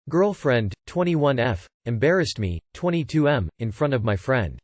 Girlfriend, 21F, embarrassed me, 22M, in front of my friend.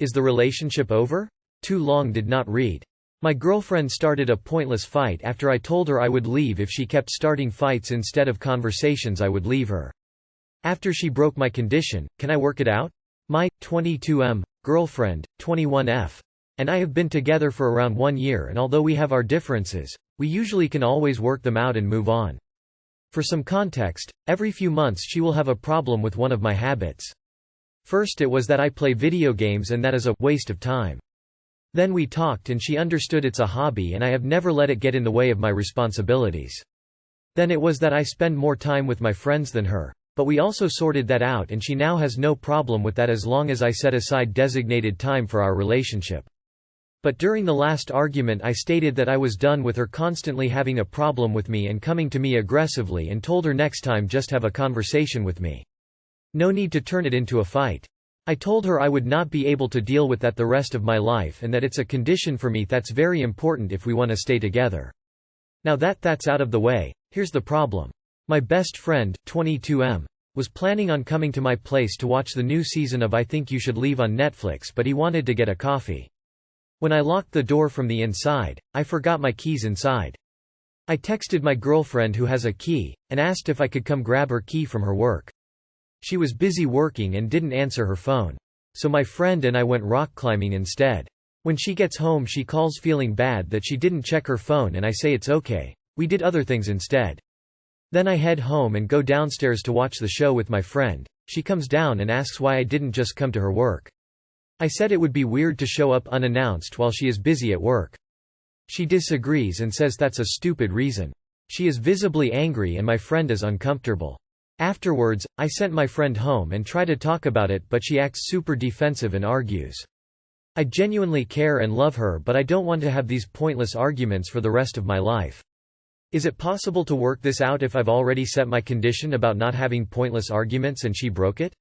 Is the relationship over? Too long did not read. My girlfriend started a pointless fight after I told her I would leave if she kept starting fights instead of conversations. I would leave her. After she broke my condition, can I work it out? My 22M girlfriend, 21F, and I have been together for around 1 year, and although we have our differences, we usually can always work them out and move on. For some context, every few months she will have a problem with one of my habits. First it was that I play video games and that is a waste of time. Then we talked and she understood it's a hobby and I have never let it get in the way of my responsibilities. Then it was that I spend more time with my friends than her. But we also sorted that out and she now has no problem with that as long as I set aside designated time for our relationship. But during the last argument I stated that I was done with her constantly having a problem with me and coming to me aggressively, and told her next time just have a conversation with me. No need to turn it into a fight. I told her I would not be able to deal with that the rest of my life and that it's a condition for me that's very important if we want to stay together. Now that's out of the way, here's the problem. My best friend, 22M, was planning on coming to my place to watch the new season of I Think You Should Leave on Netflix, but he wanted to get a coffee. When I locked the door from the inside, I forgot my keys inside. I texted my girlfriend who has a key, and asked if I could come grab her key from her work. She was busy working and didn't answer her phone. So my friend and I went rock climbing instead. When she gets home she calls feeling bad that she didn't check her phone, and I say it's okay, we did other things instead. Then I head home and go downstairs to watch the show with my friend. She comes down and asks why I didn't just come to her work. I said it would be weird to show up unannounced while she is busy at work. She disagrees and says that's a stupid reason. She is visibly angry and my friend is uncomfortable. Afterwards, I sent my friend home and try to talk about it, but she acts super defensive and argues. I genuinely care and love her, but I don't want to have these pointless arguments for the rest of my life. Is it possible to work this out if I've already set my condition about not having pointless arguments and she broke it?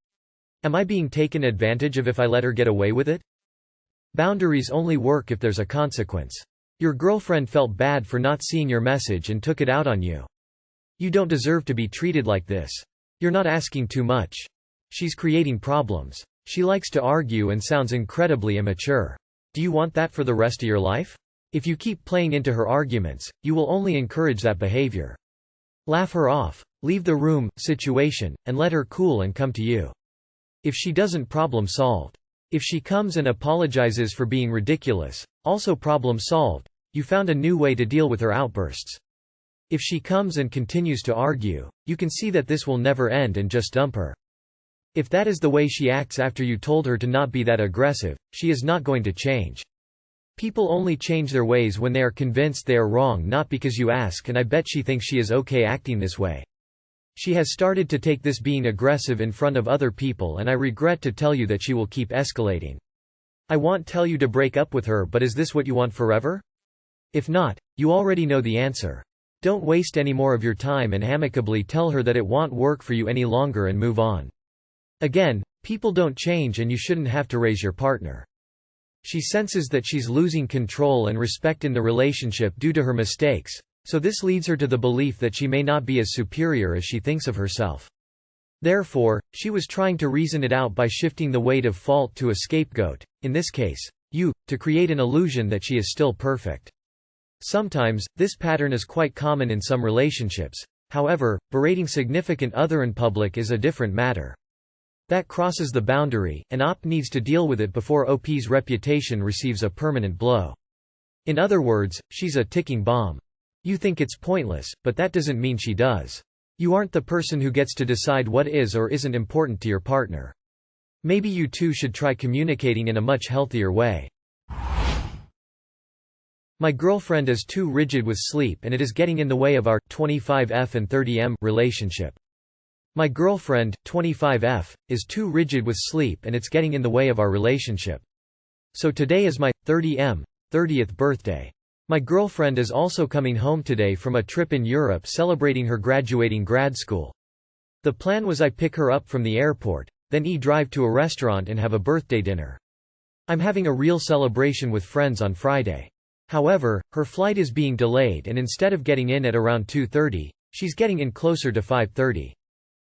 Am I being taken advantage of if I let her get away with it? Boundaries only work if there's a consequence. Your girlfriend felt bad for not seeing your message and took it out on you. You don't deserve to be treated like this. You're not asking too much. She's creating problems. She likes to argue and sounds incredibly immature. Do you want that for the rest of your life? If you keep playing into her arguments, you will only encourage that behavior. Laugh her off, leave the room, situation, and let her cool and come to you. If she doesn't, problem solved. If she comes and apologizes for being ridiculous, also problem solved. You found a new way to deal with her outbursts. If she comes and continues to argue, you can see that this will never end and just dump her. If that is the way she acts after you told her to not be that aggressive, she is not going to change. People only change their ways when they are convinced they are wrong, not because you ask, and I bet she thinks she is okay acting this way. She has started to take this being aggressive in front of other people, and I regret to tell you that she will keep escalating. I won't tell you to break up with her, but is this what you want forever? If not, you already know the answer. Don't waste any more of your time and amicably tell her that it won't work for you any longer and move on. Again, people don't change and you shouldn't have to raise your partner. She senses that she's losing control and respect in the relationship due to her mistakes, so this leads her to the belief that she may not be as superior as she thinks of herself. Therefore, she was trying to reason it out by shifting the weight of fault to a scapegoat, in this case, you, to create an illusion that she is still perfect. Sometimes, this pattern is quite common in some relationships. However, berating significant other in public is a different matter. That crosses the boundary, and OP needs to deal with it before OP's reputation receives a permanent blow. In other words, she's a ticking bomb. You think it's pointless, but that doesn't mean she does. You aren't the person who gets to decide what is or isn't important to your partner. Maybe you two should try communicating in a much healthier way. My girlfriend is too rigid with sleep and it is getting in the way of our 25F and 30M relationship. My girlfriend, 25F, is too rigid with sleep and it's getting in the way of our relationship. So today is my 30M, 30th birthday. My girlfriend is also coming home today from a trip in Europe celebrating her graduating grad school. The plan was I pick her up from the airport, then drive to a restaurant and have a birthday dinner. I'm having a real celebration with friends on Friday. However, her flight is being delayed and instead of getting in at around 2:30, she's getting in closer to 5:30.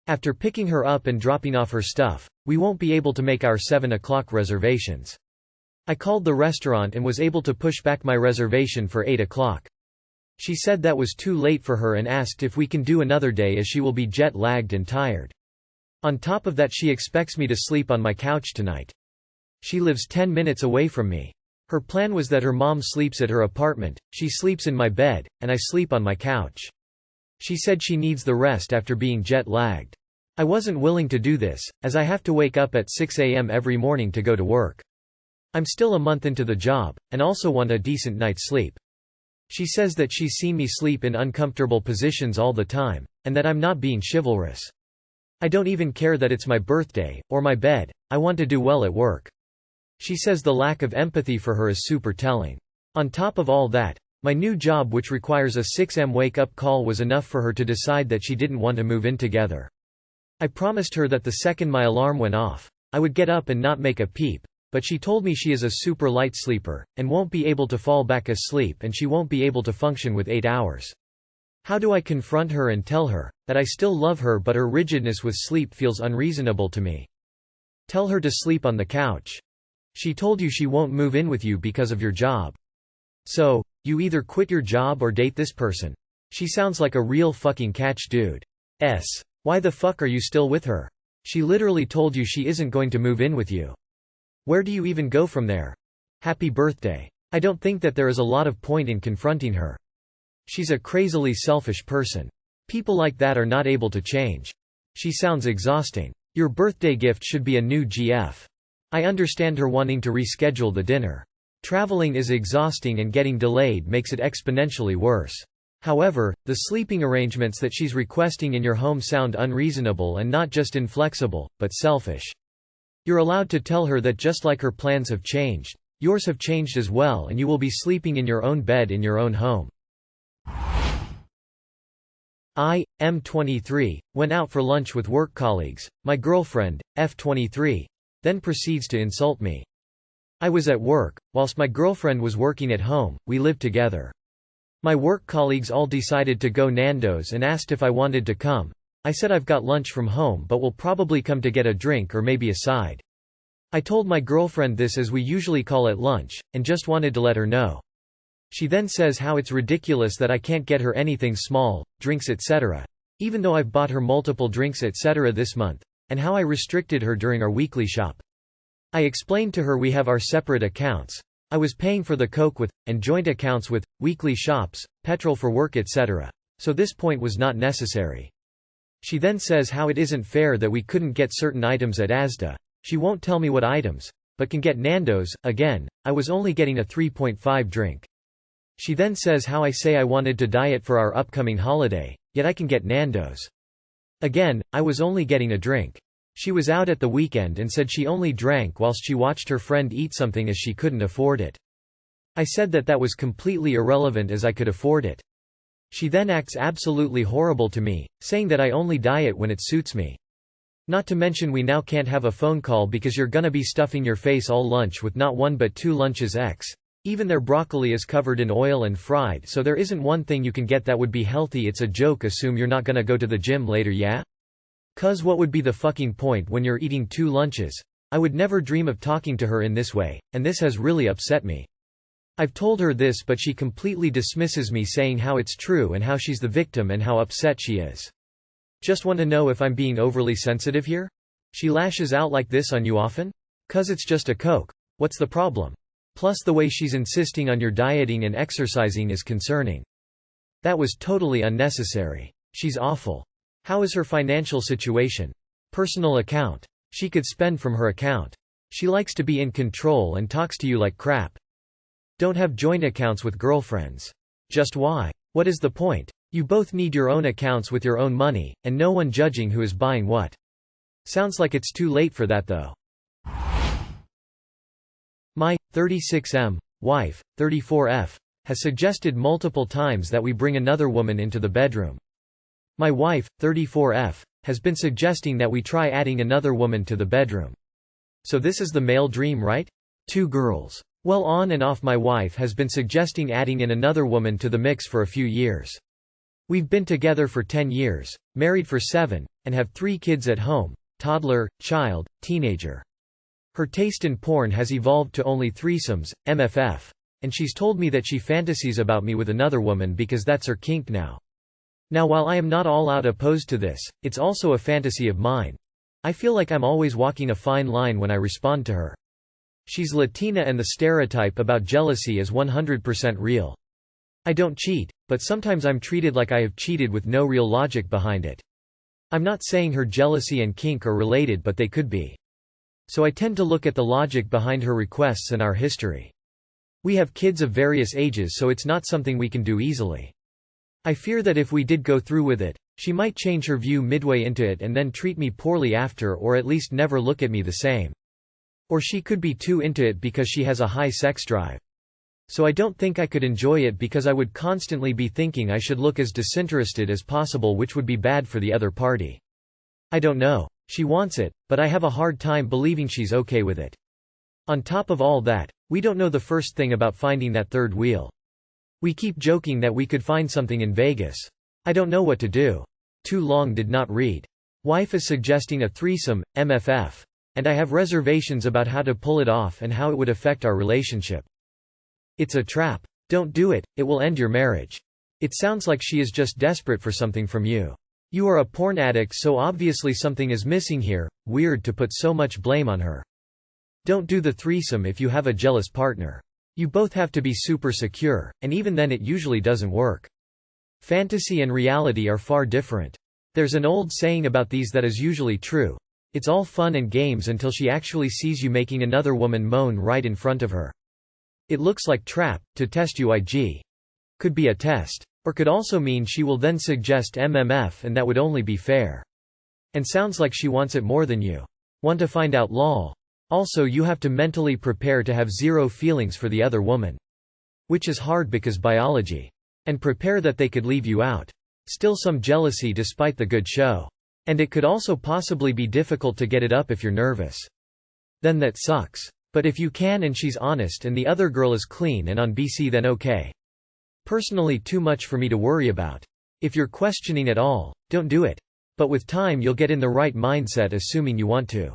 After picking her up and dropping off her stuff, we won't be able to make our 7 o'clock reservations. I called the restaurant and was able to push back my reservation for 8 o'clock. She said that was too late for her and asked if we can do another day as she will be jet-lagged and tired. On top of that, she expects me to sleep on my couch tonight. She lives 10 minutes away from me. Her plan was that her mom sleeps at her apartment, she sleeps in my bed, and I sleep on my couch. She said she needs the rest after being jet-lagged. I wasn't willing to do this, as I have to wake up at 6 a.m. every morning to go to work. I'm still a month into the job, and also want a decent night's sleep. She says that she's seen me sleep in uncomfortable positions all the time, and that I'm not being chivalrous. I don't even care that it's my birthday, or my bed, I want to do well at work. She says the lack of empathy for her is super telling. On top of all that, my new job, which requires a 6 am wake-up call, was enough for her to decide that she didn't want to move in together. I promised her that the second my alarm went off, I would get up and not make a peep, but she told me she is a super light sleeper, and won't be able to fall back asleep, and she won't be able to function with 8 hours. How do I confront her and tell her that I still love her, but her rigidness with sleep feels unreasonable to me? Tell her to sleep on the couch. She told you she won't move in with you because of your job. So, you either quit your job or date this person. She sounds like a real fucking catch dude. Why the fuck are you still with her? She literally told you she isn't going to move in with you. Where do you even go from there? Happy birthday. I don't think that there is a lot of point in confronting her. She's a crazily selfish person. People like that are not able to change. She sounds exhausting. Your birthday gift should be a new GF. I understand her wanting to reschedule the dinner. Traveling is exhausting and getting delayed makes it exponentially worse. However, the sleeping arrangements that she's requesting in your home sound unreasonable and not just inflexible, but selfish. You're allowed to tell her that just like her plans have changed, yours have changed as well, and you will be sleeping in your own bed in your own home. I, M 23, went out for lunch with work colleagues. My girlfriend, F 23, then proceeds to insult me. I was at work, whilst my girlfriend was working at home, we lived together. My work colleagues all decided to go Nando's and asked if I wanted to come. I said I've got lunch from home but will probably come to get a drink or maybe a side. I told my girlfriend this as we usually call it lunch, and just wanted to let her know. She then says how it's ridiculous that I can't get her anything small, drinks etc., even though I've bought her multiple drinks etc. this month, and how I restricted her during our weekly shop. I explained to her we have our separate accounts. I was paying for the Coke with, and joint accounts with, weekly shops, petrol for work etc., so this point was not necessary. She then says how it isn't fair that we couldn't get certain items at Asda. She won't tell me what items, but can get Nando's. Again, I was only getting a 3.5 drink. She then says how I say I wanted to diet for our upcoming holiday, yet I can get Nando's. Again, I was only getting a drink. She was out at the weekend and said she only drank whilst she watched her friend eat something as she couldn't afford it. I said that that was completely irrelevant as I could afford it. She then acts absolutely horrible to me, saying that I only diet when it suits me. Not to mention we now can't have a phone call because you're gonna be stuffing your face all lunch with not one but 2 lunches X. Even their broccoli is covered in oil and fried, so there isn't one thing you can get that would be healthy. It's a joke. Assume you're not gonna go to the gym later, yeah? Cuz what would be the fucking point when you're eating 2 lunches? I would never dream of talking to her in this way, and this has really upset me. I've told her this but she completely dismisses me, saying how it's true and how she's the victim and how upset she is. Just want to know if I'm being overly sensitive here? She lashes out like this on you often? Cuz it's just a Coke. What's the problem? Plus the way she's insisting on your dieting and exercising is concerning. That was totally unnecessary. She's awful. How is her financial situation? Personal account. She could spend from her account. She likes to be in control and talks to you like crap. Don't have joint accounts with girlfriends. Just why? What is the point? You both need your own accounts with your own money, and no one judging who is buying what. Sounds like it's too late for that though. My 36M wife, 34F, has suggested multiple times that we bring another woman into the bedroom. My wife, 34F, has been suggesting that we try adding another woman to the bedroom. So this is the male dream, right? 2 girls. Well, on and off my wife has been suggesting adding in another woman to the mix for a few years. We've been together for 10 years, married for 7, and have 3 kids at home: toddler, child, teenager. Her taste in porn has evolved to only threesomes, MFF. And she's told me that she fantasies about me with another woman because that's her kink now. Now while I am not all out opposed to this, it's also a fantasy of mine. I feel like I'm always walking a fine line when I respond to her. She's Latina and the stereotype about jealousy is 100% real. I don't cheat, but sometimes I'm treated like I have cheated with no real logic behind it. I'm not saying her jealousy and kink are related, but they could be. So I tend to look at the logic behind her requests and our history. We have kids of various ages, so it's not something we can do easily. I fear that if we did go through with it, she might change her view midway into it and then treat me poorly after, or at least never look at me the same. Or she could be too into it because she has a high sex drive. So I don't think I could enjoy it because I would constantly be thinking I should look as disinterested as possible, which would be bad for the other party. I don't know. She wants it, but I have a hard time believing she's okay with it. On top of all that, we don't know the first thing about finding that third wheel. We keep joking that we could find something in Vegas. I don't know what to do. Too long did not read. Wife is suggesting a threesome, MFF. And I have reservations about how to pull it off and how it would affect our relationship. It's a trap. Don't do it, it will end your marriage. It sounds like she is just desperate for something from you. You are a porn addict, so obviously something is missing here. Weird to put so much blame on her. Don't do the threesome if you have a jealous partner. You both have to be super secure, and even then it usually doesn't work. Fantasy and reality are far different. There's an old saying about these that is usually true. It's all fun and games until she actually sees you making another woman moan right in front of her. It looks like trap, to test you IG. Could be a test. Or could also mean she will then suggest MMF, and that would only be fair. And sounds like she wants it more than you. Want to find out lol. Also you have to mentally prepare to have zero feelings for the other woman. Which is hard because biology. And prepare that they could leave you out. Still some jealousy despite the good show. And it could also possibly be difficult to get it up if you're nervous. Then that sucks. But if you can and she's honest and the other girl is clean and on BC, then okay. Personally, too much for me to worry about. If you're questioning at all, don't do it. But with time you'll get in the right mindset, assuming you want to.